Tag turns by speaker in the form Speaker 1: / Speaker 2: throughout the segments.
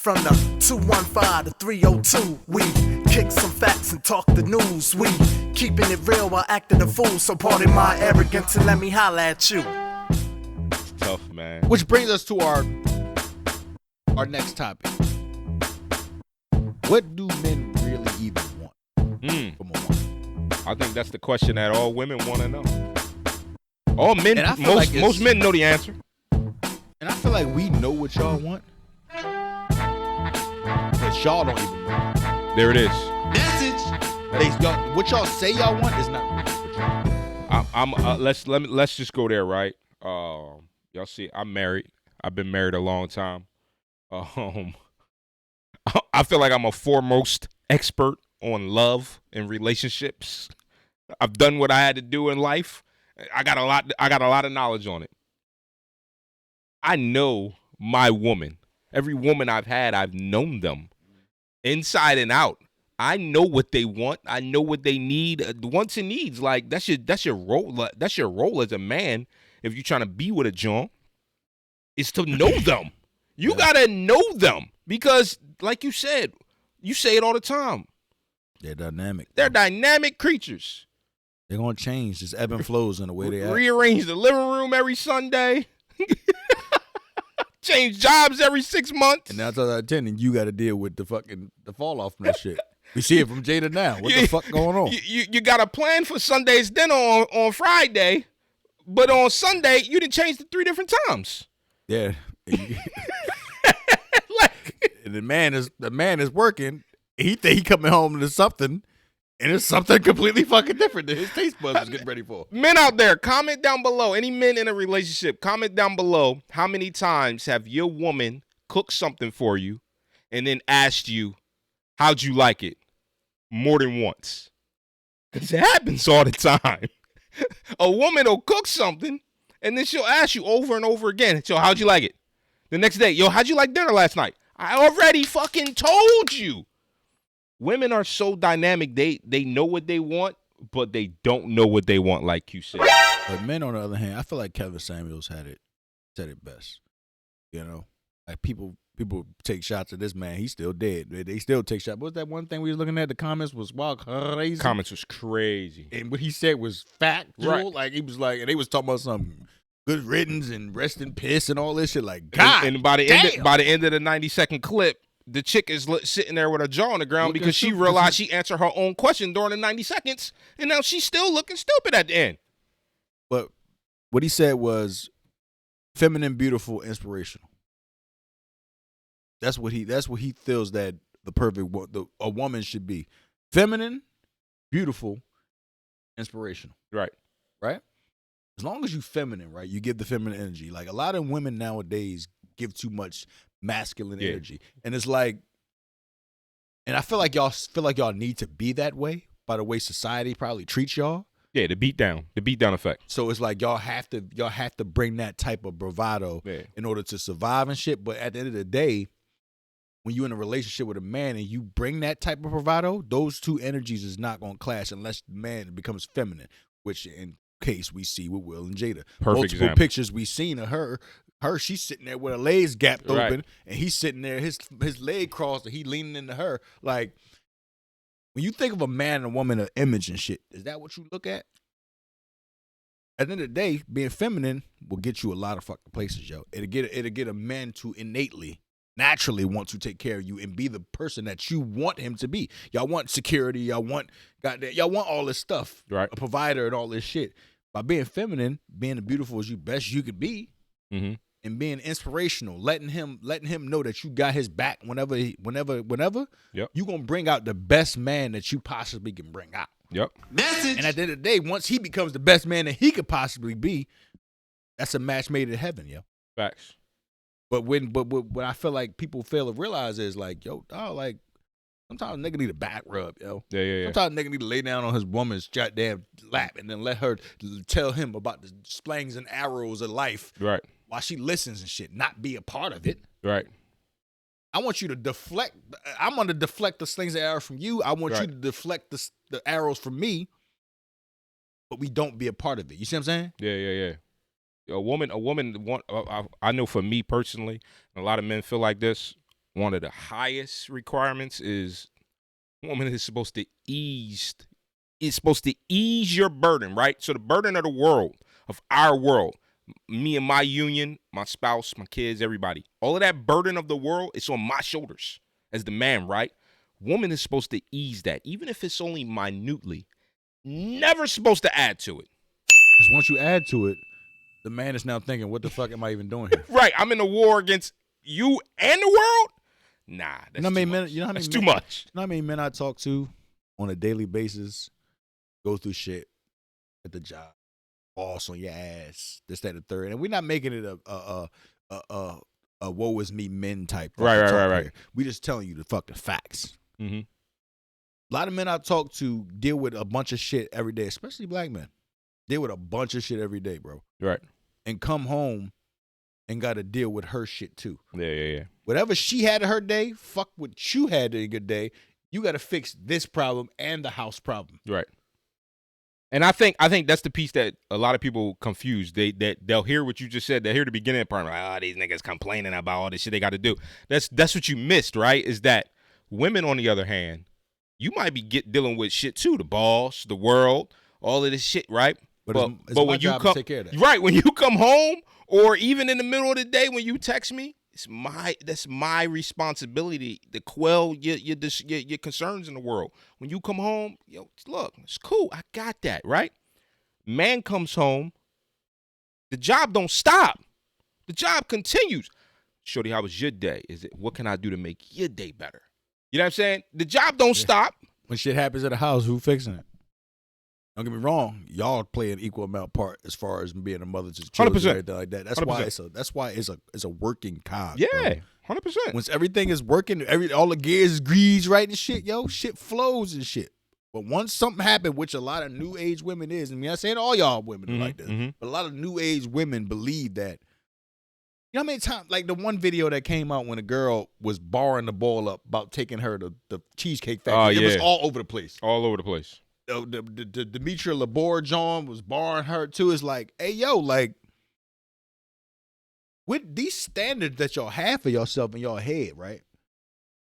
Speaker 1: From the 215 to 302, we kick some facts and talk the news. We keeping it real while acting a fool. So pardon my arrogance and let me holla at you.
Speaker 2: It's tough, man.
Speaker 3: Which brings us to our next topic. What do men really even want from a woman?
Speaker 2: I think that's the question that all women want to know. All men,
Speaker 3: And I feel like
Speaker 2: most men know the answer.
Speaker 3: And I feel like we know what y'all want, but y'all don't even know.
Speaker 2: There it is.
Speaker 3: What y'all say y'all want is not really what y'all want.
Speaker 2: Let's just go there, right? Y'all see, I'm married. I've been married a long time. I feel like I'm a foremost expert on love and relationships. I've done what I had to do in life. I got a lot of knowledge on it. I know my woman. Every woman I've had, I've known them inside and out. I know what they want. I know what they need. Wants and needs. Like that's your role. That's your role as a man. If you're trying to be with a John, is to know them. You gotta know them because, like you said, you say it all the time.
Speaker 3: They're dynamic.
Speaker 2: They're dynamic creatures.
Speaker 3: They're gonna change. Just ebb and flows in the way they act.
Speaker 2: Rearrange the living room every Sunday. Change jobs every 6 months.
Speaker 3: And now out of 10, and you got to deal with the fall off from that shit. We see it from Jada now. What the fuck going on?
Speaker 2: You got a plan for Sunday's dinner on Friday, but on Sunday you didn't change it 3 different times.
Speaker 3: Yeah. And the man is working. He think he coming home to something, and it's something completely fucking different that his taste buds is getting ready for.
Speaker 2: Men out there, comment down below. Any men in a relationship, comment down below. How many times have your woman cooked something for you and then asked you, how'd you like it? More than once. Because it happens all the time. A woman will cook something and then she'll ask you over and over again, so how'd you like it? The next day, yo, how'd you like dinner last night? I already fucking told you. Women are so dynamic. They know what they want, but they don't know what they want, like you said.
Speaker 3: But men, on the other hand, I feel like Kevin Samuels said it best. You know, like people take shots at this man. He's still dead. They still take shots. What was that one thing we was looking at? The comments was wild crazy.
Speaker 2: Comments was crazy.
Speaker 3: And what he said was factual.
Speaker 2: Right.
Speaker 3: Like he was like, and they was talking about some good riddance and rest in piss and all this shit. Like God.
Speaker 2: And by the end of the 90-second clip, the chick is sitting there with her jaw on the ground because she realized she answered her own question during the 90 seconds, and now she's still looking stupid at the end.
Speaker 3: But what he said was feminine, beautiful, inspirational. That's what he feels that a woman should be. Feminine, beautiful, inspirational.
Speaker 2: Right.
Speaker 3: Right? As long as you feminine, right, you give the feminine energy. Like a lot of women nowadays give too much masculine energy. And it's like, and I feel like y'all need to be that way by the way society probably treats y'all.
Speaker 2: Yeah, the beat down effect.
Speaker 3: So it's like y'all have to bring that type of bravado in order to survive and shit. But at the end of the day, when you're in a relationship with a man and you bring that type of bravado, those two energies is not going to clash unless the man becomes feminine, which in case we see with Will and Jada. Multiple pictures we seen of her, she's sitting there with her legs gapped open, and he's sitting there, his leg crossed, and he leaning into her. Like, when you think of a man and a woman, an image and shit, is that what you look at? At the end of the day, being feminine will get you a lot of fucking places, yo. It'll get a man to innately, naturally want to take care of you and be the person that you want him to be. Y'all want security, y'all want all this stuff,
Speaker 2: right?
Speaker 3: A provider and all this shit. By being feminine, being as beautiful as you best you could be, and being inspirational, letting him know that you got his back whenever you gonna bring out the best man that you possibly can bring out.
Speaker 2: Yep.
Speaker 4: Message.
Speaker 3: And at the end of the day, once he becomes the best man that he could possibly be, that's a match made in heaven, yo.
Speaker 2: Facts.
Speaker 3: But what I feel like people fail to realize is like, yo, dog, like sometimes a nigga need a back rub, yo.
Speaker 2: Yeah.
Speaker 3: Sometimes a nigga need to lay down on his woman's goddamn lap and then let her tell him about the slings and arrows of life.
Speaker 2: Right.
Speaker 3: While she listens and shit, not be a part of it.
Speaker 2: Right.
Speaker 3: I want you to deflect. I'm going to deflect the slings and arrows from you. I want you to deflect the arrows from me, but we don't be a part of it. You see what I'm saying?
Speaker 2: Yeah. A woman want. I know for me personally, and a lot of men feel like this. one of the highest requirements is woman is supposed to ease your burden, right? So the burden of the world, of our world, me and my union, my spouse, my kids, everybody, all of that burden of the world is on my shoulders as the man, right? Woman is supposed to ease that, even if it's only minutely. Never supposed to add to it.
Speaker 3: Because once you add to it, the man is now thinking, what the fuck am I even doing here?
Speaker 2: Right, I'm in a war against you and the world? Nah, that's too much. That's too much.
Speaker 3: You know how many men I talk to on a daily basis, go through shit at the job, boss on your ass, this, that, and the third. And we're not making it a woe is me men type.
Speaker 2: Right.
Speaker 3: We just telling you the fucking facts.
Speaker 2: Mm-hmm.
Speaker 3: A lot of men I talk to deal with a bunch of shit every day, especially black men. Deal with a bunch of shit every day, bro.
Speaker 2: Right.
Speaker 3: And come home and got to deal with her shit too.
Speaker 2: Yeah.
Speaker 3: Whatever she had in her day, fuck what you had in your day. You got to fix this problem and the house problem.
Speaker 2: Right. And I think that's the piece that a lot of people confuse. They'll hear what you just said. They'll hear the beginning part, like, these niggas complaining about all this shit they got to do. That's what you missed, right? Is that women, on the other hand, you might be dealing with shit too, the boss, the world, all of this shit, right?
Speaker 3: But it's when you come, take care of that.
Speaker 2: Right, when you come home, or even in the middle of the day when you text me, that's my responsibility to quell your concerns in the world. When you come home, look, it's cool, I got that, right? Man comes home, the job don't stop, the job continues. Shorty, how was your day? What can I do to make your day better? You know what I'm saying? The job don't stop.
Speaker 3: When shit happens at the house, who fixing it? Don't get me wrong, y'all play an equal amount part as far as being a mother to children
Speaker 2: 100%.
Speaker 3: and everything like that. That's
Speaker 2: 100%.
Speaker 3: why it's a working cog.
Speaker 2: Yeah,
Speaker 3: bro.
Speaker 2: 100%.
Speaker 3: Once everything is working, all the gears is greased right and shit, shit flows and shit. But once something happened, which a lot of new age women is, I mean, I'm saying all y'all women are like this, but a lot of new age women believe that. You know how many times, like the one video that came out when a girl was barring the ball up about taking her to the Cheesecake Factory. It was all over the place.
Speaker 2: All over the place.
Speaker 3: The Demetria Labor John was barring her too. It's like, hey, like, with these standards that y'all have for yourself in your head, right?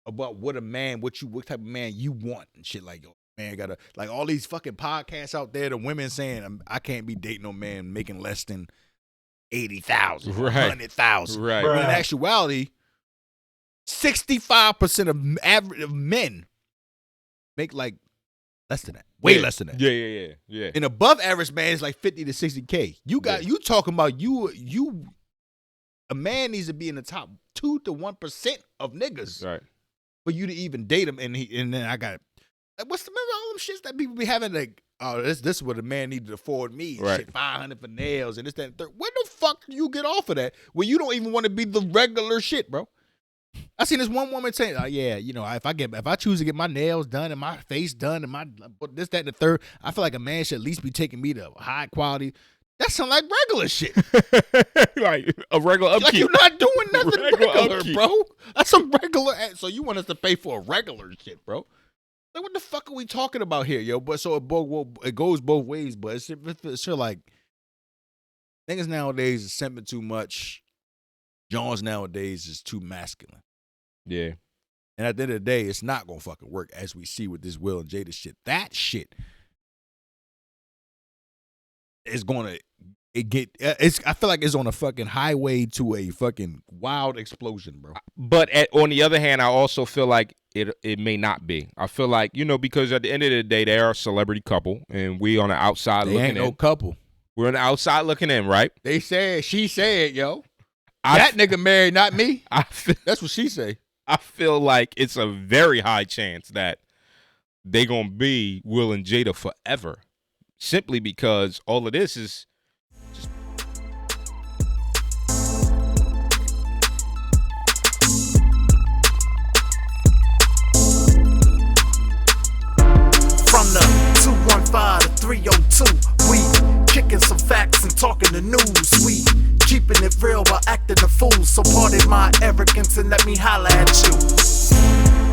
Speaker 3: About what type of man you want and shit, like, man gotta, like, all these fucking podcasts out there, the women saying, I can't be dating no man making less than 80,000,
Speaker 2: right.
Speaker 3: 100,000.
Speaker 2: Right.
Speaker 3: But in actuality, 65% of men make like less than that. Way less than that.
Speaker 2: Yeah.
Speaker 3: And above average man is like 50 to 60K. You talking about you a man needs to be in the top 2 to 1% of niggas.
Speaker 2: Right.
Speaker 3: For you to even date him, and then I got remember all them shits that people be having, like, oh, this is what a man needed to afford me. And
Speaker 2: right.
Speaker 3: Shit, $500 for nails and this, that, and third. Where the fuck do you get off of that when you don't even want to be the regular shit, bro? I seen this one woman saying, "Oh yeah, if I choose to get my nails done and my face done and my this, that, and the third, I feel like a man should at least be taking me to high quality." That sound like regular shit.
Speaker 2: Like a regular upkeep.
Speaker 3: Like you're not doing nothing regular
Speaker 2: upkeep.
Speaker 3: bro. That's some regular. So you want us to pay for a regular shit, bro? Like, what the fuck are we talking about here, yo? But so it goes both ways. But it's sure like niggas nowadays is simping too much. Johns nowadays is too masculine.
Speaker 2: Yeah.
Speaker 3: And at the end of the day, it's not gonna fucking work, as we see with this Will and Jada shit. That shit is gonna I feel like it's on a fucking highway to a fucking wild explosion, bro.
Speaker 2: But on the other hand, I also feel like it may not be. I feel like, because at the end of the day, they are a celebrity couple, and we on the outside looking in.
Speaker 3: Ain't no couple.
Speaker 2: We're on the outside looking in, right?
Speaker 3: She said, yo. That nigga married, not me. That's what she say.
Speaker 2: I feel like it's a very high chance that they gonna be Will and Jada forever, simply because all of this is just.
Speaker 1: From the 215 to 302, we kicking some facts and talking the news. We keeping it real while acting a fool. So pardon my arrogance and let me holla at you.